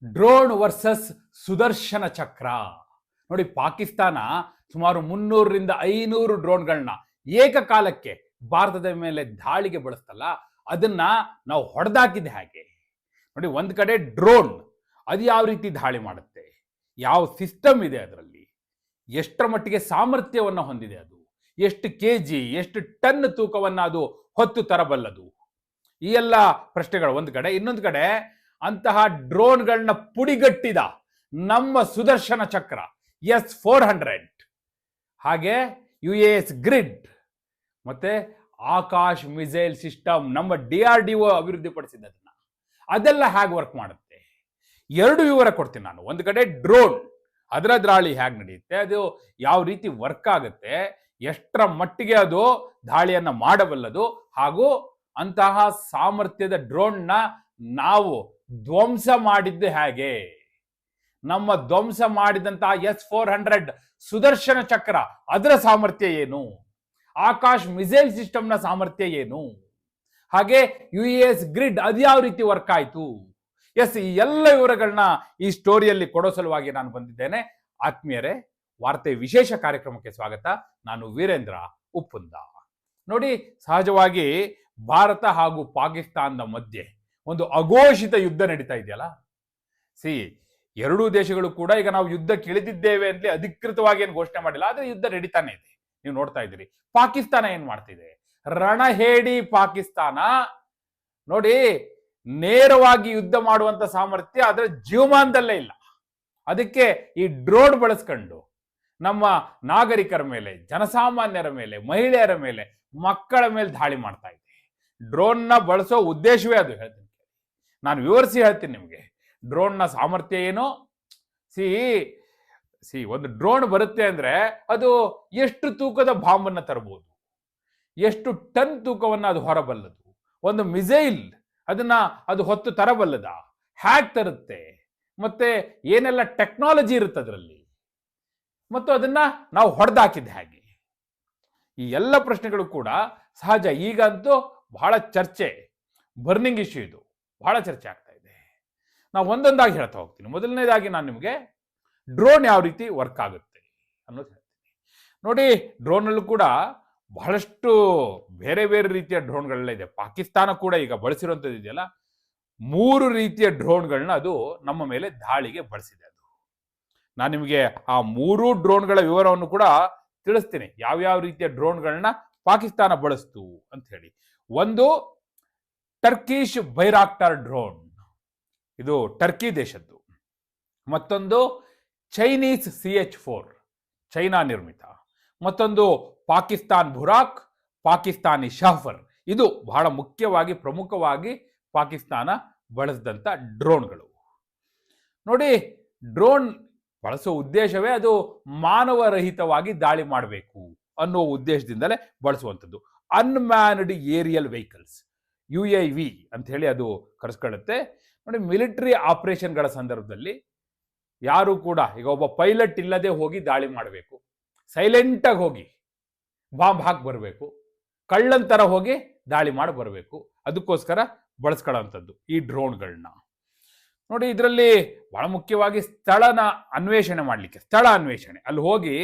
Drone versus Sudarshan ಚಕ್ರ. ನೋಡಿ, ಪಾಕಿಸ್ತಾನ ಸುಮಾರು 300ರಿಂದ 500 ಡ್ರೋನ್ಗಳನ್ನ ಏಕಕಾಲಕ್ಕೆ ಭಾರತದ ಮೇಲೆ ದಾಳಿಗೆ ಬಳಸ್ತಲ್ಲ, ಅದನ್ನ ನಾವು ಹೊಡೆದಾಕಿದ ಹಾಗೆ. ನೋಡಿ, ಒಂದ್ ಕಡೆ ಡ್ರೋನ್ ಅದು ಯಾವ ರೀತಿ ದಾಳಿ ಮಾಡುತ್ತೆ, ಯಾವ ಸಿಸ್ಟಮ್ ಇದೆ ಅದರಲ್ಲಿ, ಎಷ್ಟರ ಮಟ್ಟಿಗೆ ಸಾಮರ್ಥ್ಯವನ್ನು ಹೊಂದಿದೆ, ಅದು ಎಷ್ಟು ಕೆಜಿ ಎಷ್ಟು ಟನ್ ತೂಕವನ್ನು ಅದು ಹೊತ್ತು ತರಬಲ್ಲದು, ಈ ಎಲ್ಲ ಪ್ರಶ್ನೆಗಳು ಒಂದು ಕಡೆ. ಇನ್ನೊಂದು ಕಡೆ ಅಂತಹ ಡ್ರೋನ್ಗಳನ್ನ ಪುಡಿಗಟ್ಟಿದ ನಮ್ಮ ಸುದರ್ಶನ ಚಕ್ರ S-400, ಹಾಗೆ UAS ಗ್ರಿಡ್, ಮತ್ತೆ ಆಕಾಶ್ ಮಿಸೈಲ್ ಸಿಸ್ಟಮ್ ನಮ್ಮ DRDO ಅಭಿವೃದ್ಧಿಪಡಿಸಿದ್ದನ್ನ, ಅದೆಲ್ಲ ಹೇಗೆ ವರ್ಕ್ ಮಾಡುತ್ತೆ ಎರಡು ವಿವರ ಕೊಡ್ತೀನಿ ನಾನು. ಒಂದು ಕಡೆ ಡ್ರೋನ್ ಅದರ ದಾಳಿ ಹೇಗೆ ನಡೆಯುತ್ತೆ, ಅದು ಯಾವ ರೀತಿ ವರ್ಕ್ ಆಗುತ್ತೆ, ಎಷ್ಟರ ಮಟ್ಟಿಗೆ ಅದು ದಾಳಿಯನ್ನ ಮಾಡಬಲ್ಲದು, ಹಾಗೂ ಅಂತಹ ಸಾಮರ್ಥ್ಯದ ಡ್ರೋನ್ನ ನಾವು ಧ್ವಂಸ ಮಾಡಿದ್ದು ಹೇಗೆ, ನಮ್ಮ ಧ್ವಂಸ ಮಾಡಿದಂತಹ S-400 ಸುದರ್ಶನ ಚಕ್ರ ಅದರ ಸಾಮರ್ಥ್ಯ ಏನು, ಆಕಾಶ್ ಮಿಸೈಲ್ ಸಿಸ್ಟಮ್ನ ಸಾಮರ್ಥ್ಯ ಏನು, ಹಾಗೆ UAS ಗ್ರಿಡ್ ಅದು ಯಾವ ರೀತಿ ವರ್ಕ್ ಆಯ್ತು. ಈ ಎಲ್ಲ ವಿವರಗಳನ್ನ ಈ ಸ್ಟೋರಿಯಲ್ಲಿ ಕೊಡೋ ಸಲುವಾಗಿ ನಾನು ಬಂದಿದ್ದೇನೆ. ಆತ್ಮೀಯರೇ, ವಾರ್ತೆ ವಿಶೇಷ ಕಾರ್ಯಕ್ರಮಕ್ಕೆ ಸ್ವಾಗತ. ನಾನು ವೀರೇಂದ್ರ ಉಪ್ಪುಂದ. ನೋಡಿ, ಸಹಜವಾಗಿ ಭಾರತ ಹಾಗೂ ಪಾಕಿಸ್ತಾನದ ಮಧ್ಯೆ ಒಂದು ಅಘೋಷಿತ ಯುದ್ಧ ನಡೀತಾ ಇದೆಯಲ್ಲ. ಎರಡೂ ದೇಶಗಳು ಕೂಡ ಈಗ ನಾವು ಯುದ್ಧಕ್ಕೆ ಇಳಿದಿದ್ದೇವೆ ಅಂತ ಅಧಿಕೃತವಾಗಿ ಏನು ಘೋಷಣೆ ಮಾಡಿಲ್ಲ, ಆದ್ರೆ ಯುದ್ಧ ನಡೀತಾನೆ ಇದೆ. ನೀವು ನೋಡ್ತಾ ಇದ್ದೀರಿ. ಪಾಕಿಸ್ತಾನ ಏನ್ ಮಾಡ್ತಿದೆ, ರಣಹೇಡಿ ಪಾಕಿಸ್ತಾನ. ನೋಡಿ, ನೇರವಾಗಿ ಯುದ್ಧ ಮಾಡುವಂತ ಸಾಮರ್ಥ್ಯ ಅದರ ಜೀವಮಾನದಲ್ಲೇ ಇಲ್ಲ. ಅದಕ್ಕೆ ಈ ಡ್ರೋನ್ ಬಳಸ್ಕೊಂಡು ನಮ್ಮ ನಾಗರಿಕರ ಮೇಲೆ, ಜನಸಾಮಾನ್ಯರ ಮೇಲೆ, ಮಹಿಳೆಯರ ಮೇಲೆ, ಮಕ್ಕಳ ಮೇಲೆ ದಾಳಿ ಮಾಡ್ತಾ ಇದೆ. ಡ್ರೋನ್ನ ಬಳಸೋ ಉದ್ದೇಶವೇ ಅದು. ಹೇಳ್ತೀನಿ, ನಾನು ವಿವರಿಸಿ ಹೇಳ್ತೀನಿ ನಿಮಗೆ. ಡ್ರೋನ್ನ ಸಾಮರ್ಥ್ಯ ಏನು. ಒಂದು ಡ್ರೋನ್ ಬರುತ್ತೆ ಅಂದ್ರೆ ಅದು ಎಷ್ಟು ತೂಕದ ಬಾಂಬನ್ನ ತರಬಹುದು, ಎಷ್ಟು ಟನ್ ತೂಕವನ್ನ ಅದು ಹೊರಬಲ್ಲದು. ಒಂದು ಮಿಸೈಲ್ ಅದನ್ನ ಅದು ಹೊತ್ತು ತರಬಲ್ಲದ, ಹ್ಯಾಕ್ ತರುತ್ತೆ, ಮತ್ತೆ ಏನೆಲ್ಲ ಟೆಕ್ನಾಲಜಿ ಇರುತ್ತೆ ಅದರಲ್ಲಿ, ಮತ್ತು ಅದನ್ನ ನಾವು ಹೊಡೆದಾಕಿದ್ದ ಹಾಗೆ. ಈ ಎಲ್ಲ ಪ್ರಶ್ನೆಗಳು ಕೂಡ ಸಹಜ. ಈಗಂತೂ ಬಹಳ ಚರ್ಚೆ, ಬರ್ನಿಂಗ್ ಇಶ್ಯೂ, ಇದು ಬಹಳ ಚರ್ಚೆ ಆಗ್ತಾ ಇದೆ. ನಾವು ಒಂದೊಂದಾಗಿ ಹೇಳ್ತಾ ಹೋಗ್ತೀನಿ. ಮೊದಲನೇದಾಗಿ ನಾನು ನಿಮಗೆ ಡ್ರೋನ್ ಯಾವ ರೀತಿ ವರ್ಕ್ ಆಗುತ್ತೆ ಅನ್ನೋದು ಹೇಳ್ತೀನಿ. ನೋಡಿ, ಡ್ರೋನಲ್ಲೂ ಕೂಡ ಬಹಳಷ್ಟು ಬೇರೆ ಬೇರೆ ರೀತಿಯ ಡ್ರೋನ್ಗಳೆಲ್ಲ ಇದೆ. ಪಾಕಿಸ್ತಾನ ಕೂಡ ಈಗ ಬಳಸಿರುವಂಥದ್ದು ಇದೆಯಲ್ಲ, 3 ರೀತಿಯ ಡ್ರೋನ್ಗಳನ್ನ ಅದು ನಮ್ಮ ಮೇಲೆ ದಾಳಿಗೆ ಬಳಸಿದೆ. ಅದು ನಾನು ನಿಮಗೆ ಆ 3 ಡ್ರೋನ್ಗಳ ವಿವರವನ್ನು ಕೂಡ ತಿಳಿಸ್ತೀನಿ, ಯಾವ್ಯಾವ ರೀತಿಯ ಡ್ರೋನ್ಗಳನ್ನ ಪಾಕಿಸ್ತಾನ ಬಳಸ್ತು ಅಂತ ಹೇಳಿ. ಒಂದು ಟರ್ಕಿಶ್ ಬೈರಾಕ್ಟಾರ್ ಡ್ರೋನ್, ಇದು ಟರ್ಕಿ ದೇಶದ್ದು. ಮತ್ತೊಂದು ಚೈನೀಸ್ CH-4, ಚೈನಾ ನಿರ್ಮಿತ. ಮತ್ತೊಂದು ಪಾಕಿಸ್ತಾನ್ ಬುರಾಕ್, ಪಾಕಿಸ್ತಾನಿ ಶಹಫರ್. ಇದು ಬಹಳ ಮುಖ್ಯವಾಗಿ, ಪ್ರಮುಖವಾಗಿ ಪಾಕಿಸ್ತಾನ ಬಳಸಿದಂಥ ಡ್ರೋನ್ಗಳು. ನೋಡಿ, ಡ್ರೋನ್ ಬಳಸೋ ಉದ್ದೇಶವೇ ಅದು ಮಾನವರಹಿತವಾಗಿ ದಾಳಿ ಮಾಡಬೇಕು ಅನ್ನೋ ಉದ್ದೇಶದಿಂದಲೇ ಬಳಸುವಂಥದ್ದು. ಅನ್ಮ್ಯಾನ್ಡ್ ಏರಿಯಲ್ ವೆಹಿಕಲ್ಸ್, UAV ಅಂತ ಹೇಳಿ ಅದು ಕರೆಸ್ಕೊಳ್ಳುತ್ತೆ. ನೋಡಿ, ಮಿಲಿಟರಿ ಆಪರೇಷನ್ಗಳ ಸಂದರ್ಭದಲ್ಲಿ ಯಾರು ಕೂಡ ಈಗ ಒಬ್ಬ ಪೈಲಟ್ ಇಲ್ಲದೆ ಹೋಗಿ ದಾಳಿ ಮಾಡಬೇಕು, ಸೈಲೆಂಟಾಗಿ ಹೋಗಿ ಬಾಂಬ್ ಹಾಕಿ ಬರಬೇಕು, ಕಳ್ಳಂತರ ಹೋಗಿ ದಾಳಿ ಮಾಡಿ ಬರಬೇಕು, ಅದಕ್ಕೋಸ್ಕರ ಬಳಸ್ಕೊಳ್ಳೋಂಥದ್ದು ಈ ಡ್ರೋನ್ಗಳನ್ನ. ನೋಡಿ, ಇದರಲ್ಲಿ ಬಹಳ ಮುಖ್ಯವಾಗಿ ಸ್ಥಳನ ಅನ್ವೇಷಣೆ ಮಾಡಲಿಕ್ಕೆ, ಸ್ಥಳ ಅನ್ವೇಷಣೆ, ಅಲ್ಲಿ ಹೋಗಿ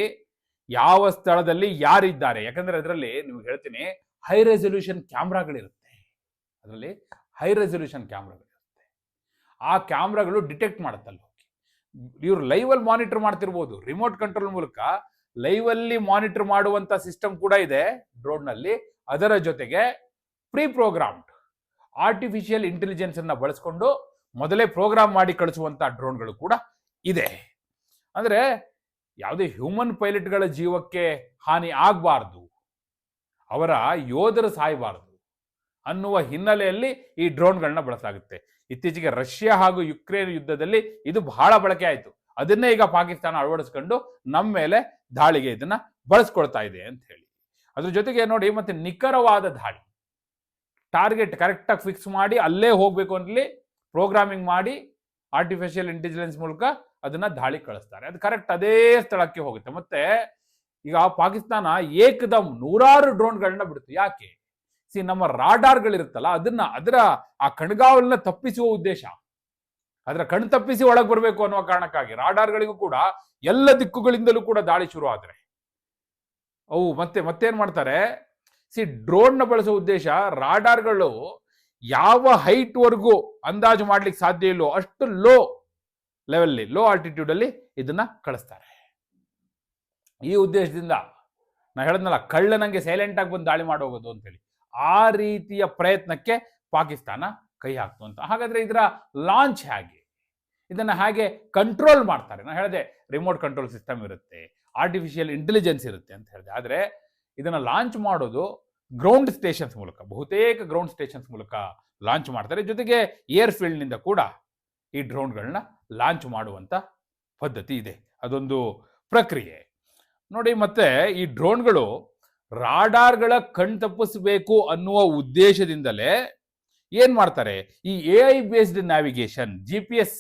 ಯಾವ ಸ್ಥಳದಲ್ಲಿ ಯಾರಿದ್ದಾರೆ. ಯಾಕಂದ್ರೆ ಅದರಲ್ಲಿ ನಿಮ್ಗೆ ಹೇಳ್ತೀನಿ, ಹೈ ರೆಸೊಲ್ಯೂಷನ್ ಕ್ಯಾಮ್ರಾಗಳಿರುತ್ತೆ. ಅದರಲ್ಲಿ ಹೈ ರೆಸೊಲ್ಯೂಷನ್ ಕ್ಯಾಮ್ರಾಗಳಿರುತ್ತೆ. ಆ ಕ್ಯಾಮ್ರಾಗಳು ಡಿಟೆಕ್ಟ್ ಮಾಡುತ್ತಲ್ಲ ಹೋಗಿ. ಇವ್ರು ಲೈವ್ ಅಲ್ಲಿ ಮಾನಿಟರ್ ಮಾಡ್ತಿರ್ಬೋದು, ರಿಮೋಟ್ ಕಂಟ್ರೋಲ್ ಮೂಲಕ ಲೈವ್ ಅಲ್ಲಿ ಮಾನಿಟರ್ ಮಾಡುವಂತ ಸಿಸ್ಟಮ್ ಕೂಡ ಇದೆ ಡ್ರೋನ್ ನಲ್ಲಿ. ಅದರ ಜೊತೆಗೆ ಪ್ರೀ ಪ್ರೋಗ್ರಾಮ್ಡ್ ಆರ್ಟಿಫಿಷಿಯಲ್ ಇಂಟೆಲಿಜೆನ್ಸ್ ಅನ್ನ ಬಳಸ್ಕೊಂಡು ಮೊದಲೇ ಪ್ರೋಗ್ರಾಮ್ ಮಾಡಿ ಕಳಿಸುವಂತ ಡ್ರೋನ್ಗಳು ಕೂಡ ಇದೆ. ಅಂದ್ರೆ ಯಾವುದೇ ಹ್ಯೂಮನ್ ಪೈಲಟ್ಗಳ ಜೀವಕ್ಕೆ ಹಾನಿ ಆಗಬಾರ್ದು, ಅವರ ಯೋಧರು ಸಾಯಬಾರದು ಅನ್ನುವ ಹಿನ್ನೆಲೆಯಲ್ಲಿ ಈ ಡ್ರೋನ್ಗಳನ್ನ ಬಳಸಲಾಗುತ್ತೆ. ಇತ್ತೀಚೆಗೆ ರಷ್ಯಾ ಹಾಗೂ ಯುಕ್ರೇನ್ ಯುದ್ಧದಲ್ಲಿ ಇದು ಬಹಳ ಬಳಕೆ ಆಯಿತು. ಅದನ್ನೇ ಈಗ ಪಾಕಿಸ್ತಾನ ಅಳವಡಿಸ್ಕೊಂಡು ನಮ್ಮ ಮೇಲೆ ದಾಳಿಗೆ ಇದನ್ನ ಬಳಸ್ಕೊಳ್ತಾ ಇದೆ ಅಂತ ಹೇಳಿ. ಅದ್ರ ಜೊತೆಗೆ ನೋಡಿ, ಮತ್ತೆ ನಿಖರವಾದ ದಾಳಿ, ಟಾರ್ಗೆಟ್ ಕರೆಕ್ಟಾಗಿ ಫಿಕ್ಸ್ ಮಾಡಿ ಅಲ್ಲೇ ಹೋಗ್ಬೇಕು ಅಂತಲಿ ಪ್ರೋಗ್ರಾಮಿಂಗ್ ಮಾಡಿ ಆರ್ಟಿಫಿಷಿಯಲ್ ಇಂಟೆಲಿಜೆನ್ಸ್ ಮೂಲಕ ಅದನ್ನ ದಾಳಿ ಕಳಿಸ್ತಾರೆ. ಅದು ಕರೆಕ್ಟ್ ಅದೇ ಸ್ಥಳಕ್ಕೆ ಹೋಗುತ್ತೆ. ಮತ್ತೆ ಈಗ ಪಾಕಿಸ್ತಾನ ಏಕದಮ್ 100 ಡ್ರೋನ್ಗಳನ್ನ ಬಿಡುತ್ತೆ. ಯಾಕೆ? ನಮ್ಮ ರಾಡಾರ್ಗಳಿರುತ್ತಲ್ಲ, ಅದರ ಆ ಕಣ್ಗಾವಲನ್ನ ತಪ್ಪಿಸುವ ಉದ್ದೇಶ. ಅದರ ಕಣ್ ತಪ್ಪಿಸಿ ಒಳಗೆ ಬರಬೇಕು ಅನ್ನುವ ಕಾರಣಕ್ಕಾಗಿ ರಾಡಾರ್ಗಳಿಗೂ ಕೂಡ ಎಲ್ಲ ದಿಕ್ಕುಗಳಿಂದಲೂ ಕೂಡ ದಾಳಿ ಶುರು ಆದರೆ ಅವು ಮತ್ತೇನ್ ಮಾಡ್ತಾರೆ, ಡ್ರೋನ್ನ ಬಳಸೋ ಉದ್ದೇಶ ರಾಡಾರ್ಗಳು ಯಾವ ಹೈಟ್ ವರೆಗೂ ಅಂದಾಜು ಮಾಡ್ಲಿಕ್ಕೆ ಸಾಧ್ಯ ಇಲ್ಲೋ ಅಷ್ಟು ಲೋ ಆಲ್ಟಿಟ್ಯೂಡ್ ಅಲ್ಲಿ ಇದನ್ನ ಕಳಿಸ್ತಾರೆ. ಈ ಉದ್ದೇಶದಿಂದ ನಾ ಹೇಳದ್ನಲ್ಲ, ಕಳ್ಳನಂಗೆ ಸೈಲೆಂಟ್ ಆಗಿ ಬಂದು ದಾಳಿ ಮಾಡೋಗೋದು ಅಂತೇಳಿ, ಆ ರೀತಿಯ ಪ್ರಯತ್ನಕ್ಕೆ ಪಾಕಿಸ್ತಾನ ಕೈ ಹಾಕ್ತು ಅಂತ. ಹಾಗಾದ್ರೆ ಇದರ ಲಾಂಚ್ ಹೇಗೆ, ಇದನ್ನ ಹೇಗೆ ಕಂಟ್ರೋಲ್ ಮಾಡ್ತಾರೆ? ನಾನು ಹೇಳಿದೆ ರಿಮೋಟ್ ಕಂಟ್ರೋಲ್ ಸಿಸ್ಟಮ್ ಇರುತ್ತೆ, ಆರ್ಟಿಫಿಷಿಯಲ್ ಇಂಟೆಲಿಜೆನ್ಸ್ ಇರುತ್ತೆ ಅಂತ ಹೇಳಿದೆ. ಆದರೆ ಇದನ್ನ ಲಾಂಚ್ ಮಾಡೋದು ಗ್ರೌಂಡ್ ಸ್ಟೇಷನ್ಸ್ ಮೂಲಕ, ಬಹುತೇಕ ಗ್ರೌಂಡ್ ಸ್ಟೇಷನ್ಸ್ ಮೂಲಕ ಲಾಂಚ್ ಮಾಡ್ತಾರೆ. ಜೊತೆಗೆ ಏರ್ ಫೀಲ್ಡ್ನಿಂದ ಕೂಡ ಈ ಡ್ರೋನ್ಗಳನ್ನ ಲಾಂಚ್ ಮಾಡುವಂತ ಪದ್ಧತಿ ಇದೆ, ಅದೊಂದು ಪ್ರಕ್ರಿಯೆ ನೋಡಿ. ಮತ್ತೆ ಈ ಡ್ರೋನ್ಗಳು ರಾಡಾರ್ಗಳ ಕಣ್ ತಪ್ಪಿಸಬೇಕು ಅನ್ನುವ ಉದ್ದೇಶದಿಂದಲೇ ಏನ್ ಮಾಡ್ತಾರೆ, ಈ AI ಬೇಸ್ಡ್ ನ್ಯಾವಿಗೇಷನ್, GPS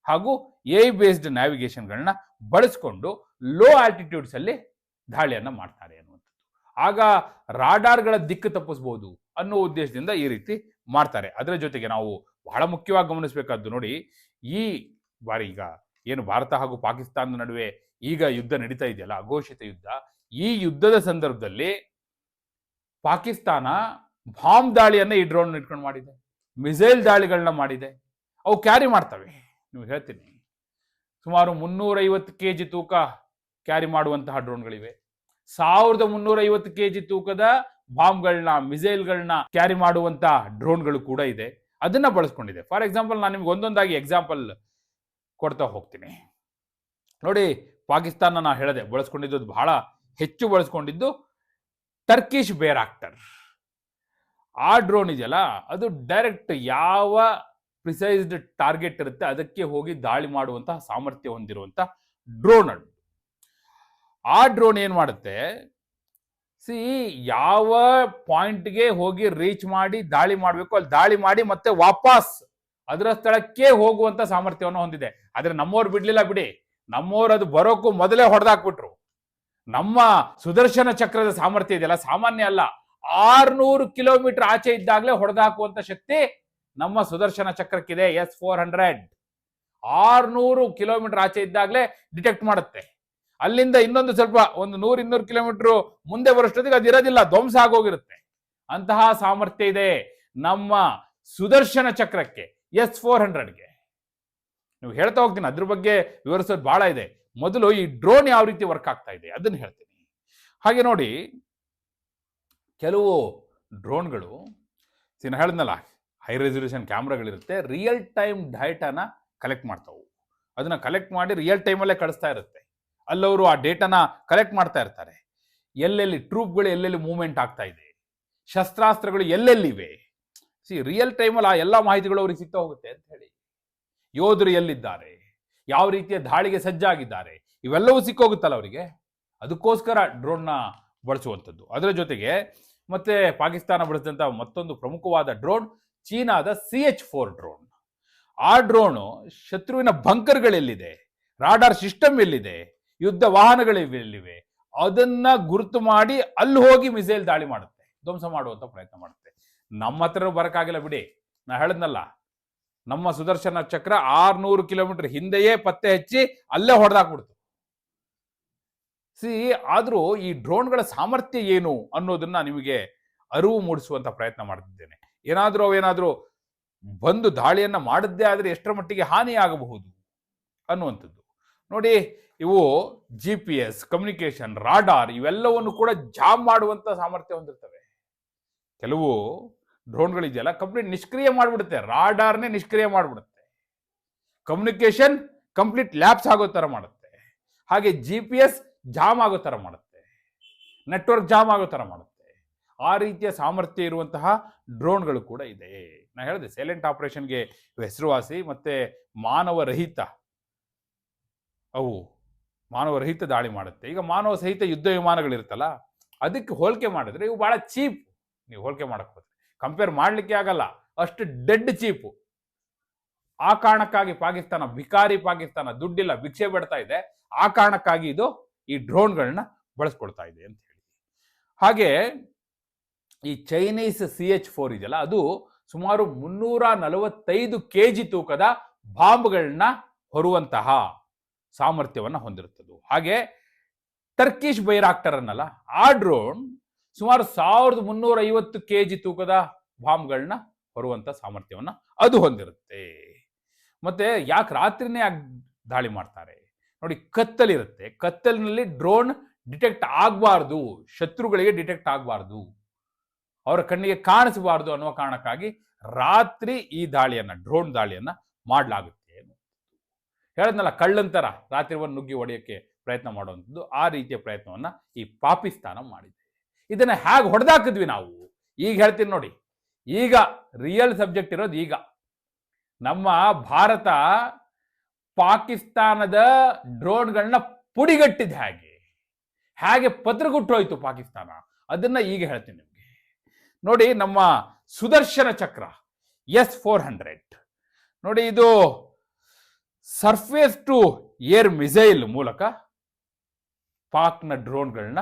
ಹಾಗೂ AI ಬೇಸ್ಡ್ ನ್ಯಾವಿಗೇಷನ್ಗಳನ್ನ ಬಳಸ್ಕೊಂಡು ಲೋ ಆಲ್ಟಿಟ್ಯೂಡ್ಸ್ ಅಲ್ಲಿ ದಾಳಿಯನ್ನ ಮಾಡ್ತಾರೆ ಅನ್ನುವಂಥದ್ದು. ಆಗ ರಾಡಾರ್ಗಳ ದಿಕ್ಕು ತಪ್ಪಿಸಬಹುದು ಅನ್ನೋ ಉದ್ದೇಶದಿಂದ ಈ ರೀತಿ ಮಾಡ್ತಾರೆ. ಅದರ ಜೊತೆಗೆ ನಾವು ಬಹಳ ಮುಖ್ಯವಾಗಿ ಗಮನಿಸಬೇಕಾದ್ದು ನೋಡಿ, ಈ ಬಾರಿ ಈಗ ಏನು ಭಾರತ ಹಾಗೂ ಪಾಕಿಸ್ತಾನದ ನಡುವೆ ಈಗ ಯುದ್ಧ ನಡೀತಾ ಇದೆಯಲ್ಲ, ಅಘೋಷಿತ ಯುದ್ಧ, ಈ ಯುದ್ಧದ ಸಂದರ್ಭದಲ್ಲಿ ಪಾಕಿಸ್ತಾನ ಬಾಂಬ್ ದಾಳಿಯನ್ನ ಈ ಡ್ರೋನ್ ಇಟ್ಕೊಂಡು ಮಾಡಿದೆ, ಮಿಸೈಲ್ ದಾಳಿಗಳನ್ನ ಮಾಡಿದೆ. ಅವು ಕ್ಯಾರಿ ಮಾಡ್ತವೆ, ನೀವು ಹೇಳ್ತೀನಿ, ಸುಮಾರು 350 kg ತೂಕ ಕ್ಯಾರಿ ಮಾಡುವಂತಹ ಡ್ರೋನ್ಗಳಿವೆ. 1350 kg ತೂಕದ ಬಾಂಬ್ಗಳನ್ನ, ಮಿಸೈಲ್ಗಳನ್ನ ಕ್ಯಾರಿ ಮಾಡುವಂತಹ ಡ್ರೋನ್ಗಳು ಕೂಡ ಇದೆ, ಅದನ್ನ ಬಳಸ್ಕೊಂಡಿದೆ. ಫಾರ್ ಎಕ್ಸಾಂಪಲ್, ನಾನು ನಿಮ್ಗೆ ಒಂದೊಂದಾಗಿ ಎಕ್ಸಾಂಪಲ್ ಕೊಡ್ತಾ ಹೋಗ್ತೀನಿ ನೋಡಿ. ಪಾಕಿಸ್ತಾನ ನಾ ಹೇಳಿದೆ ಬಳಸ್ಕೊಂಡಿದ್ದು, ಬಹಳ ಹೆಚ್ಚು ಬಳಸ್ಕೊಂಡಿದ್ದು ಟರ್ಕಿಶ್ ಬೇರಾಕ್ಟರ್. ಆ ಡ್ರೋನ್ ಇದೆಯಲ್ಲ, ಅದು ಡೈರೆಕ್ಟ್ ಯಾವ ಪ್ರಿಸೈಸ್ಡ್ ಟಾರ್ಗೆಟ್ ಇರುತ್ತೆ ಅದಕ್ಕೆ ಹೋಗಿ ದಾಳಿ ಮಾಡುವಂತಹ ಸಾಮರ್ಥ್ಯ ಹೊಂದಿರುವಂತಹ ಡ್ರೋನ್ ಅದು. ಆ ಡ್ರೋನ್ ಏನ್ ಮಾಡುತ್ತೆ, ಯಾವ ಪಾಯಿಂಟ್ಗೆ ಹೋಗಿ ರೀಚ್ ಮಾಡಿ ದಾಳಿ ಮಾಡಬೇಕು ಅಲ್ಲಿ ದಾಳಿ ಮಾಡಿ ಮತ್ತೆ ವಾಪಸ್ ಅದರ ಸ್ಥಳಕ್ಕೆ ಹೋಗುವಂತ ಸಾಮರ್ಥ್ಯವನ್ನು ಹೊಂದಿದೆ. ಆದ್ರೆ ನಮ್ಮವ್ರು ಬಿಡ್ಲಿಲ್ಲ ಬಿಡಿ, ನಮ್ಮವ್ರು ಅದು ಬರೋಕ್ಕೂ ಮೊದಲೇ ಹೊಡೆದಾಕ್ಬಿಟ್ರು. ನಮ್ಮ ಸುದರ್ಶನ ಚಕ್ರದ ಸಾಮರ್ಥ್ಯ ಇದೆಯಲ್ಲ, ಸಾಮಾನ್ಯ ಅಲ್ಲ. 600 ಕಿಲೋಮೀಟರ್ ಆಚೆ ಇದ್ದಾಗಲೇ ಹೊಡೆದಾಕುವಂತ ಶಕ್ತಿ ನಮ್ಮ ಸುದರ್ಶನ ಚಕ್ರಕ್ಕಿದೆ. S-400 600 ಕಿಲೋಮೀಟರ್ ಆಚೆ ಇದ್ದಾಗಲೇ ಡಿಟೆಕ್ಟ್ ಮಾಡುತ್ತೆ. ಅಲ್ಲಿಂದ ಇನ್ನೊಂದು ಸ್ವಲ್ಪ ಒಂದು 100-200 ಕಿಲೋಮೀಟರ್ ಮುಂದೆ ಬರೋಷ್ಟೊತ್ತಿಗೆ ಅದಿರೋದಿಲ್ಲ, ಧ್ವಂಸ ಆಗೋಗಿರುತ್ತೆ. ಅಂತಹ ಸಾಮರ್ಥ್ಯ ಇದೆ ನಮ್ಮ ಸುದರ್ಶನ ಚಕ್ರಕ್ಕೆ, S-400ಗೆ. ನೀವು ಹೇಳ್ತಾ ಹೋಗ್ತೀನಿ, ಅದ್ರ ಬಗ್ಗೆ ವಿವರಿಸೋದು ಬಹಳ ಇದೆ. ಮೊದಲು ಈ ಡ್ರೋನ್ ಯಾವ ರೀತಿ ವರ್ಕ್ ಆಗ್ತಾ ಇದೆ ಅದನ್ನು ಹೇಳ್ತೀನಿ. ಹಾಗೆ ನೋಡಿ, ಕೆಲವು ಡ್ರೋನ್ಗಳು ನಾನು ಹೇಳಿದ್ನಲ್ಲ, ಹೈ ರೆಸಲ್ಯೂಷನ್ ಕ್ಯಾಮ್ರಾಗಳಿರುತ್ತೆ, ರಿಯಲ್ ಟೈಮ್ ಡೇಟಾನ ಕಲೆಕ್ಟ್ ಮಾಡ್ತಾವು. ಅದನ್ನ ಕಲೆಕ್ಟ್ ಮಾಡಿ ರಿಯಲ್ ಟೈಮಲ್ಲೇ ಕಳಿಸ್ತಾ ಇರುತ್ತೆ. ಅಲ್ಲವರು ಆ ಡೇಟಾನ ಕಲೆಕ್ಟ್ ಮಾಡ್ತಾ ಇರ್ತಾರೆ. ಎಲ್ಲೆಲ್ಲಿ ಟ್ರೂಪ್ಗಳು ಎಲ್ಲೆಲ್ಲಿ ಮೂವ್ಮೆಂಟ್ ಆಗ್ತಾ ಇದೆ, ಶಸ್ತ್ರಾಸ್ತ್ರಗಳು ಎಲ್ಲೆಲ್ಲಿವೆ, ರಿಯಲ್ ಟೈಮಲ್ಲಿ ಆ ಎಲ್ಲ ಮಾಹಿತಿಗಳು ಅವ್ರಿಗೆ ಸಿಗ್ತಾ ಹೋಗುತ್ತೆ ಅಂತ ಹೇಳಿ. ಯೋಧರು ಎಲ್ಲಿದ್ದಾರೆ, ಯಾವ ರೀತಿಯ ದಾಳಿಗೆ ಸಜ್ಜಾಗಿದ್ದಾರೆ, ಇವೆಲ್ಲವೂ ಸಿಕ್ಕೋಗುತ್ತಲ್ಲ ಅವರಿಗೆ. ಅದಕ್ಕೋಸ್ಕರ ಡ್ರೋನ್ನ ಬಳಸುವಂಥದ್ದು. ಅದರ ಜೊತೆಗೆ ಮತ್ತೆ ಪಾಕಿಸ್ತಾನ ಬಳಸಿದಂಥ ಮತ್ತೊಂದು ಪ್ರಮುಖವಾದ ಡ್ರೋನ್ ಚೀನಾದ CH-4 ಡ್ರೋನ್. ಆ ಡ್ರೋನು ಶತ್ರುವಿನ ಬಂಕರ್ಗಳೆಲ್ಲಿದೆ, ರಾಡಾರ್ ಸಿಸ್ಟಮ್ ಎಲ್ಲಿದೆ, ಯುದ್ಧ ವಾಹನಗಳೆಲ್ಲಿವೆ, ಅದನ್ನ ಗುರುತು ಮಾಡಿ ಅಲ್ಲಿ ಹೋಗಿ ಮಿಸೈಲ್ ದಾಳಿ ಮಾಡುತ್ತೆ, ಧ್ವಂಸ ಮಾಡುವಂತ ಪ್ರಯತ್ನ ಮಾಡುತ್ತೆ. ನಮ್ಮ ಹತ್ರ ಬರಕ್ಕಾಗಿಲ್ಲ ಬಿಡಿ, ನಾ ಹೇಳದ್ನಲ್ಲ, ನಮ್ಮ ಸುದರ್ಶನ ಚಕ್ರ 600 ಕಿಲೋಮೀಟರ್ ಹಿಂದೆಯೇ ಪತ್ತೆ ಹಚ್ಚಿ ಅಲ್ಲೇ ಹೊಡೆದಾಕ್ಬಿಡ್ತು. ಆದ್ರೂ ಈ ಡ್ರೋನ್ಗಳ ಸಾಮರ್ಥ್ಯ ಏನು ಅನ್ನೋದನ್ನ ನಿಮಗೆ ಅರಿವು ಮೂಡಿಸುವಂತ ಪ್ರಯತ್ನ ಮಾಡ್ತಿದ್ದೇನೆ. ಅವೇನಾದ್ರೂ ಬಂದು ದಾಳಿಯನ್ನ ಮಾಡದ್ದೇ ಆದ್ರೆ ಎಷ್ಟರ ಮಟ್ಟಿಗೆ ಹಾನಿ ಆಗಬಹುದು ಅನ್ನುವಂಥದ್ದು ನೋಡಿ. ಇವು GPS, ಕಮ್ಯುನಿಕೇಶನ್, ರಾಡಾರ್ ಇವೆಲ್ಲವನ್ನು ಕೂಡ ಜಾಮ್ ಮಾಡುವಂತ ಸಾಮರ್ಥ್ಯ ಹೊಂದಿರ್ತವೆ. ಕೆಲವು ಡ್ರೋನ್ಗಳಿದೆಯಲ್ಲ, ಕಂಪ್ಲೀಟ್ ನಿಷ್ಕ್ರಿಯ ಮಾಡಿಬಿಡುತ್ತೆ, ರಾಡಾರ್ನೇ ನಿಷ್ಕ್ರಿಯ ಮಾಡಿಬಿಡುತ್ತೆ, ಕಮ್ಯುನಿಕೇಶನ್ ಕಂಪ್ಲೀಟ್ ಲ್ಯಾಪ್ಸ್ ಆಗೋ ತರ ಮಾಡುತ್ತೆ, ಹಾಗೆ GPS ಜಾಮ್ ಆಗೋ ತರ ಮಾಡುತ್ತೆ, ನೆಟ್ವರ್ಕ್ ಜಾಮ್ ಆಗೋ ತರ ಮಾಡುತ್ತೆ. ಆ ರೀತಿಯ ಸಾಮರ್ಥ್ಯ ಇರುವಂತಹ ಡ್ರೋನ್ಗಳು ಕೂಡ ಇದೆ. ನಾ ಹೇಳಿದೆ ಸೈಲೆಂಟ್ ಆಪರೇಷನ್ಗೆ ಹೆಸರುವಾಸಿ, ಮತ್ತೆ ಮಾನವರಹಿತ ದಾಳಿ ಮಾಡುತ್ತೆ. ಈಗ ಮಾನವ ಸಹಿತ ಯುದ್ಧ ವಿಮಾನಗಳಿರುತ್ತಲ್ಲ, ಅದಕ್ಕೆ ಹೋಲಿಕೆ ಮಾಡಿದ್ರೆ ಇವು ಬಹಳ ಚೀಪ್. ನೀವು ಹೋಲಿಕೆ ಮಾಡಕ್ ಹೋದ್ರೆ ಕಂಪೇರ್ ಮಾಡ್ಲಿಕ್ಕೆ ಆಗಲ್ಲ, ಅಷ್ಟು ಡೆಡ್ ಚೀಪು. ಆ ಕಾರಣಕ್ಕಾಗಿ ಭಿಕಾರಿ ಪಾಕಿಸ್ತಾನ, ದುಡ್ಡಿಲ್ಲ, ಭಿಕ್ಷೆ ಬಿಡ್ತಾ ಇದೆ. ಆ ಕಾರಣಕ್ಕಾಗಿ ಇದು ಈ ಡ್ರೋನ್ಗಳನ್ನ ಬಳಸ್ಕೊಳ್ತಾ ಇದೆ ಅಂತ ಹೇಳಿ. ಹಾಗೆ ಈ ಚೈನೀಸ್ CH-4 ಇದೆಯಲ್ಲ, ಅದು ಸುಮಾರು 345 kg ತೂಕದ ಬಾಂಬ್ಗಳನ್ನ ಹೊರುವಂತಹ ಸಾಮರ್ಥ್ಯವನ್ನು ಹೊಂದಿರುತ್ತದೆ. ಹಾಗೆ ಟರ್ಕಿಶ್ ಬೈರಾಕ್ಟರ್ ಅನ್ನಲ್ಲ, ಆ ಡ್ರೋನ್ ಸುಮಾರು 1350 kg ತೂಕದ ಬಾಂಬ್ಗಳನ್ನ ಹೊರುವಂತ ಸಾಮರ್ಥ್ಯವನ್ನ ಅದು ಹೊಂದಿರುತ್ತೆ. ಮತ್ತೆ ಯಾಕೆ ರಾತ್ರಿನೇ ದಾಳಿ ಮಾಡ್ತಾರೆ ನೋಡಿ, ಕತ್ತಲಿರುತ್ತೆ, ಕತ್ತಲಿನಲ್ಲಿ ಡ್ರೋನ್ ಡಿಟೆಕ್ಟ್ ಆಗಬಾರ್ದು, ಶತ್ರುಗಳಿಗೆ ಡಿಟೆಕ್ಟ್ ಆಗಬಾರ್ದು, ಅವರ ಕಣ್ಣಿಗೆ ಕಾಣಿಸಬಾರ್ದು ಅನ್ನುವ ಕಾರಣಕ್ಕಾಗಿ ರಾತ್ರಿ ಈ ದಾಳಿಯನ್ನ, ಡ್ರೋನ್ ದಾಳಿಯನ್ನ ಮಾಡಲಾಗುತ್ತೆ. ಹೇಳದ್ನಲ್ಲ, ಕಳ್ಳಂತರ ರಾತ್ರಿ ಒಂದು ನುಗ್ಗಿ ಹೊಡೆಯಕ್ಕೆ ಪ್ರಯತ್ನ ಮಾಡುವಂಥದ್ದು, ಆ ರೀತಿಯ ಪ್ರಯತ್ನವನ್ನ ಈ ಪಾಕಿಸ್ತಾನ ಮಾಡಿದೆ. ಇದನ್ನ ಹೇಗೆ ಹೊಡೆದಾಕಿದ್ವಿ ನಾವು ಈಗ ಹೇಳ್ತೀನಿ ನೋಡಿ. ಈಗ ರಿಯಲ್ ಸಬ್ಜೆಕ್ಟ್ ಇರೋದು ಈಗ ನಮ್ಮ ಭಾರತ ಪಾಕಿಸ್ತಾನದ ಡ್ರೋನ್ಗಳನ್ನ ಪುಡಿಗಟ್ಟಿದ ಹೇಗೆ ಪತ್ರಗುಟ್ಟೋಯ್ತು ಪಾಕಿಸ್ತಾನ, ಅದನ್ನ ಈಗ ಹೇಳ್ತೀನಿ ನಿಮಗೆ ನೋಡಿ. ನಮ್ಮ ಸುದರ್ಶನ ಚಕ್ರ S-400 ನೋಡಿ, ಇದು ಸರ್ಫೇಸ್ ಟು ಏರ್ ಮಿಸೈಲ್ ಮೂಲಕ ಪಾಕ್ನ ಡ್ರೋನ್ಗಳನ್ನ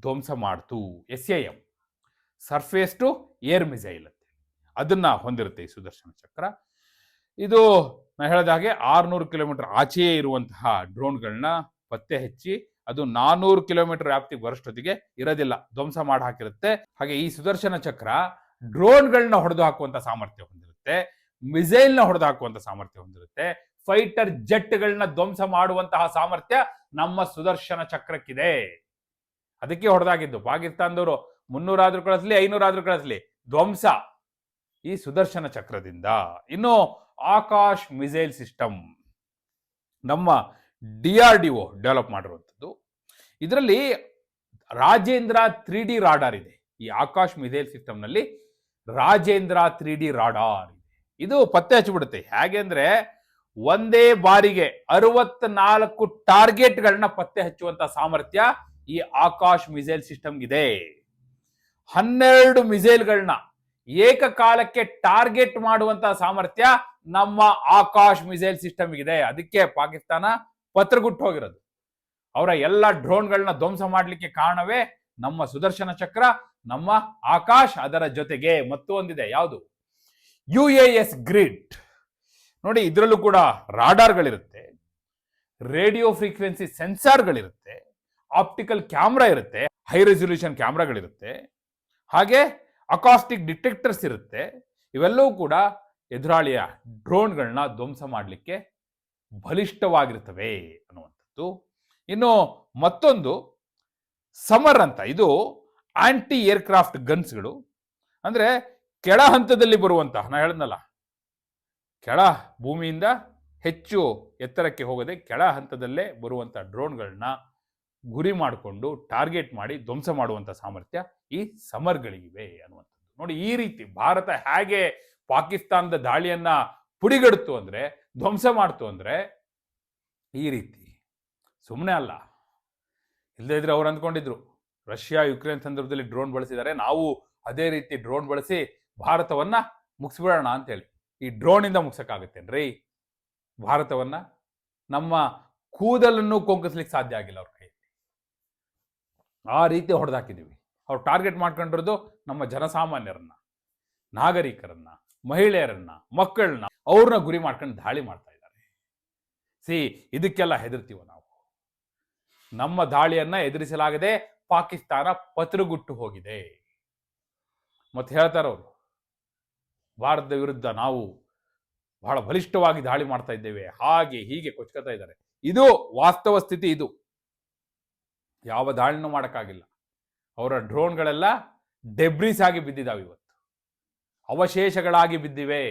ಧ್ವಂಸ ಮಾಡ್ತು. SAM, surface to air missile ಅಂತ ಅದನ್ನ ಹೊಂದಿರುತ್ತೆ ಈ ಸುದರ್ಶನ ಚಕ್ರ. ಇದು ನಾನು ಹೇಳಿದ ಹಾಗೆ 600 ಕಿಲೋಮೀಟರ್ ಆಚೆಯೇ ಇರುವಂತಹ ಡ್ರೋನ್ಗಳನ್ನ ಪತ್ತೆ ಹಚ್ಚಿ ಅದು 400 ಕಿಲೋಮೀಟರ್ ವ್ಯಾಪ್ತಿಗೆ ಬರೋಷ್ಟೊತ್ತಿಗೆ ಇರೋದಿಲ್ಲ, ಧ್ವಂಸ ಮಾಡಿ ಹಾಕಿರುತ್ತೆ. ಹಾಗೆ ಈ ಸುದರ್ಶನ ಚಕ್ರ ಡ್ರೋನ್ಗಳನ್ನ ಹೊಡೆದು ಹಾಕುವಂತ ಸಾಮರ್ಥ್ಯ ಹೊಂದಿರುತ್ತೆ, ಮಿಸೈಲ್ನ ಹೊಡೆದು ಹಾಕುವಂತ ಸಾಮರ್ಥ್ಯ ಹೊಂದಿರುತ್ತೆ, ಫೈಟರ್ ಜೆಟ್ಗಳನ್ನ ಧ್ವಂಸ ಮಾಡುವಂತಹ ಸಾಮರ್ಥ್ಯ ನಮ್ಮ ಸುದರ್ಶನ ಚಕ್ರಕ್ಕಿದೆ. ಅದಕ್ಕೆ ಹೊಡೆದಾಗಿದ್ದು ಪಾಕಿಸ್ತಾನದವರು 300 ಆದ್ರೂ ಕಳಿಸ್ಲಿ, 500 ಆದ್ರೂ ಕಳಿಸ್ಲಿ, ಧ್ವಂಸ ಈ ಸುದರ್ಶನ ಚಕ್ರದಿಂದ. ಇನ್ನು ಆಕಾಶ್ ಮಿಸೈಲ್ ಸಿಸ್ಟಮ್ ನಮ್ಮ DRDO ಡೆವಲಪ್ ಮಾಡಿರುವಂಥದ್ದು. ಇದರಲ್ಲಿ ರಾಜೇಂದ್ರ 3D ರಾಡಾರ್ ಇದೆ. ಈ ಆಕಾಶ್ ಮಿಸೈಲ್ ಸಿಸ್ಟಮ್ ನಲ್ಲಿ ರಾಜೇಂದ್ರ 3D ರಾಡಾರ್ ಇದೆ. ಇದು ಪತ್ತೆ ಹಚ್ಚಿಬಿಡುತ್ತೆ. ಹೇಗೆ ಅಂದ್ರೆ ಒಂದೇ ಬಾರಿಗೆ 64 ಟಾರ್ಗೆಟ್ಗಳನ್ನ ಪತ್ತೆ ಹಚ್ಚುವಂತ ಸಾಮರ್ಥ್ಯ ಈ ಆಕಾಶ್ ಮಿಸೈಲ್ ಸಿಸ್ಟಮ್ ಇದೆ. 12 ಮಿಸೈಲ್ಗಳನ್ನ ಏಕಕಾಲಕ್ಕೆ ಟಾರ್ಗೆಟ್ ಮಾಡುವಂತ ಸಾಮರ್ಥ್ಯ ನಮ್ಮ ಆಕಾಶ್ ಮಿಸೈಲ್ ಸಿಸ್ಟಮ್ ಇದೆ. ಅದಕ್ಕೆ ಪಾಕಿಸ್ತಾನ ಪತ್ರಗುಟ್ಟು ಹೋಗಿರೋದು. ಅವರ ಎಲ್ಲ ಡ್ರೋನ್ಗಳನ್ನ ಧ್ವಂಸ ಮಾಡಲಿಕ್ಕೆ ಕಾರಣವೇ ನಮ್ಮ ಸುದರ್ಶನ ಚಕ್ರ, ನಮ್ಮ ಆಕಾಶ್. ಅದರ ಜೊತೆಗೆ ಮತ್ತೊಂದಿದೆ, ಯಾವುದು? UAS ಗ್ರಿಡ್ ನೋಡಿ. ಇದರಲ್ಲೂ ಕೂಡ ರಾಡಾರ್ಗಳಿರುತ್ತೆ, ರೇಡಿಯೋ ಫ್ರೀಕ್ವೆನ್ಸಿ ಸೆನ್ಸಾರ್ಗಳಿರುತ್ತೆ, ಆಪ್ಟಿಕಲ್ ಕ್ಯಾಮ್ರಾ ಇರುತ್ತೆ, ಹೈ ರೆಸಲ್ಯೂಷನ್ ಕ್ಯಾಮ್ರಾಗಳಿರುತ್ತೆ, ಹಾಗೆ ಅಕಾಸ್ಟಿಕ್ ಡಿಟೆಕ್ಟರ್ಸ್ ಇರುತ್ತೆ. ಇವೆಲ್ಲವೂ ಕೂಡ ಎದುರಾಳಿಯ ಡ್ರೋನ್ಗಳನ್ನ ಧ್ವಂಸ ಮಾಡಲಿಕ್ಕೆ ಬಲಿಷ್ಠವಾಗಿರ್ತವೆ ಅನ್ನುವಂಥದ್ದು. ಇನ್ನು ಮತ್ತೊಂದು ಸಮರ್ ಅಂತ, ಇದು ಆಂಟಿ ಏರ್ಕ್ರಾಫ್ಟ್ ಗನ್ಸ್ಗಳು. ಅಂದ್ರೆ ಕೆಳ ಹಂತದಲ್ಲಿ ಬರುವಂತಹ, ನಾ ಹೇಳಿದ್ನಲ್ಲ, ಕೆಳ ಭೂಮಿಯಿಂದ ಹೆಚ್ಚು ಎತ್ತರಕ್ಕೆ ಹೋಗದೆ ಕೆಳ ಹಂತದಲ್ಲೇ ಬರುವಂತ ಡ್ರೋನ್ಗಳನ್ನ ಗುರಿ ಮಾಡಿಕೊಂಡು ಟಾರ್ಗೆಟ್ ಮಾಡಿ ಧ್ವಂಸ ಮಾಡುವಂತ ಸಾಮರ್ಥ್ಯ ಈ ಸಮರ್ಗಳಿಗಿವೆ ಅನ್ನುವಂಥದ್ದು. ನೋಡಿ, ಈ ರೀತಿ ಭಾರತ ಹೇಗೆ ಪಾಕಿಸ್ತಾನದ ದಾಳಿಯನ್ನ ಪುಡಿಗಡ್ತು ಅಂದ್ರೆ, ಧ್ವಂಸ ಮಾಡ್ತು ಅಂದ್ರೆ, ಈ ರೀತಿ ಸುಮ್ಮನೆ ಅಲ್ಲ. ಇಲ್ಲದೇ ಇದ್ರೆ ಅವ್ರು ಅಂದ್ಕೊಂಡಿದ್ರು ರಷ್ಯಾ ಯುಕ್ರೇನ್ ಸಂದರ್ಭದಲ್ಲಿ ಡ್ರೋನ್ ಬಳಸಿದ್ದಾರೆ, ನಾವು ಅದೇ ರೀತಿ ಡ್ರೋನ್ ಬಳಸಿ ಭಾರತವನ್ನ ಮುಗಿಸ್ಬಿಡೋಣ ಅಂತೇಳಿ. ಈ ಡ್ರೋನ್ ಇಂದ ಮುಗ್ಸಕ್ಕಾಗತ್ತೇನ್ರಿ ಭಾರತವನ್ನ? ನಮ್ಮ ಕೂದಲನ್ನು ಕೊಂಕಿಸ್ಲಿಕ್ಕೆ ಸಾಧ್ಯ ಆಗಿಲ್ಲ ಅವ್ರ ಕೈಯಲ್ಲಿ. ಆ ರೀತಿ ಹೊಡೆದಾಕಿದೀವಿ. ಅವ್ರು ಟಾರ್ಗೆಟ್ ಮಾಡ್ಕೊಂಡಿರೋದು ನಮ್ಮ ಜನಸಾಮಾನ್ಯರನ್ನ, ನಾಗರಿಕರನ್ನ, ಮಹಿಳೆಯರನ್ನ, ಮಕ್ಕಳನ್ನ, ಅವ್ರನ್ನ ಗುರಿ ಮಾಡ್ಕೊಂಡು ದಾಳಿ ಮಾಡ್ತಾ ಇದ್ದಾರೆ. ಇದಕ್ಕೆಲ್ಲ ಹೆದರ್ತೀವ ನಾವು. ನಮ್ಮ ದಾಳಿಯನ್ನ ಎದುರಿಸಲಾಗದೆ ಪಾಕಿಸ್ತಾನ ಪತ್ರಗುಟ್ಟು ಹೋಗಿದೆ. ಮತ್ತೆ ಹೇಳ್ತಾರವ್ರು, ಭಾರತದ ವಿರುದ್ಧ ನಾವು ಬಹಳ ಬಲಿಷ್ಠವಾಗಿ ದಾಳಿ ಮಾಡ್ತಾ ಇದ್ದೇವೆ, ಹಾಗೆ ಹೀಗೆ ಕೊಚ್ಕೋತಾ ಇದ್ದಾರೆ. ಇದು ವಾಸ್ತವ ಸ್ಥಿತಿ. ಇದು ಯಾವ ದಾಳಿನೂ ಮಾಡೋಕ್ಕಾಗಿಲ್ಲ. ಅವರ ಡ್ರೋನ್ಗಳೆಲ್ಲ ಡೆಬ್ರಿಸ್ ಆಗಿ ಬಿದ್ದಿದ್ದಾವೆ, ಇವತ್ತು ಅವಶೇಷಗಳಾಗಿ ಬಿದ್ದಿವೆ.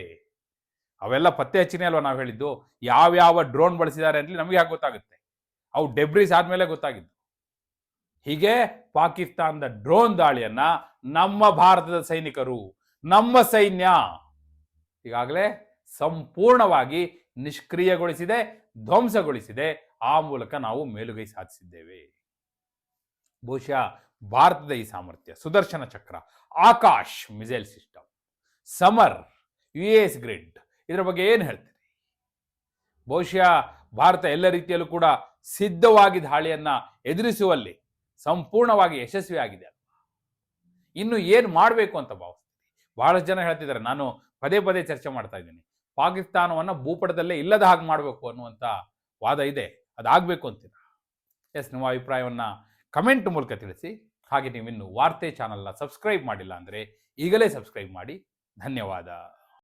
ಅವೆಲ್ಲ ಪತ್ತೆ ಹಚ್ಚಿನೇ ಅಲ್ವಾ ನಾವು ಹೇಳಿದ್ದು. ಯಾವ್ಯಾವ ಡ್ರೋನ್ ಬಳಸಿದ್ದಾರೆ ಅಂತ ನಮಗೆ ಯಾಕೆ ಗೊತ್ತಾಗುತ್ತೆ? ಅವು ಡೆಬ್ರಿಸ್ ಆದ್ಮೇಲೆ ಗೊತ್ತಾಗಿದ್ದು. ಹೀಗೆ ಪಾಕಿಸ್ತಾನದ ಡ್ರೋನ್ ದಾಳಿಯನ್ನ ನಮ್ಮ ಭಾರತದ ಸೈನಿಕರು, ನಮ್ಮ ಸೈನ್ಯ ಈಗಾಗಲೇ ಸಂಪೂರ್ಣವಾಗಿ ನಿಷ್ಕ್ರಿಯಗೊಳಿಸಿದೆ, ಧ್ವಂಸಗೊಳಿಸಿದೆ. ಆ ಮೂಲಕ ನಾವು ಮೇಲುಗೈ ಸಾಧಿಸಿದ್ದೇವೆ. ಬಹುಶಃ ಭಾರತದ ಈ ಸಾಮರ್ಥ್ಯ, Sudarshan Chakra, Akash missile system, Samar, UAS grid, ಇದರ ಬಗ್ಗೆ ಏನು ಹೇಳ್ತೀರಿ? ಬಹುಶಃ ಭಾರತ ಎಲ್ಲ ರೀತಿಯಲ್ಲೂ ಕೂಡ ಸಿದ್ಧವಾಗಿ ದಾಳಿಯನ್ನ ಎದುರಿಸುವಲ್ಲಿ ಸಂಪೂರ್ಣವಾಗಿ ಯಶಸ್ವಿಯಾಗಿದೆ. ಇನ್ನು ಏನು ಮಾಡಬೇಕು ಅಂತ ಭಾವಿಸ್ತೀರಿ? ಬಹಳಷ್ಟು ಜನ ಹೇಳ್ತಿದ್ದಾರೆ, ನಾನು ಪದೇ ಪದೇ ಚರ್ಚೆ ಮಾಡ್ತಾ ಇದ್ದೀನಿ, ಪಾಕಿಸ್ತಾನವನ್ನು ಭೂಪಟದಲ್ಲೇ ಇಲ್ಲದ ಹಾಗೆ ಮಾಡಬೇಕು ಅನ್ನುವಂಥ ವಾದ ಇದೆ. ಅದಾಗಬೇಕು ಅಂತೀರ? ಎಸ್, ನಿಮ್ಮ ಅಭಿಪ್ರಾಯವನ್ನು ಕಮೆಂಟ್ ಮೂಲಕ ತಿಳಿಸಿ. ಹಾಗೆ ನೀವಿನ್ನು ವಾರ್ತೆ ಚಾನಲ್ನ ಸಬ್ಸ್ಕ್ರೈಬ್ ಮಾಡಿಲ್ಲ ಅಂದರೆ ಈಗಲೇ ಸಬ್ಸ್ಕ್ರೈಬ್ ಮಾಡಿ. ಧನ್ಯವಾದ.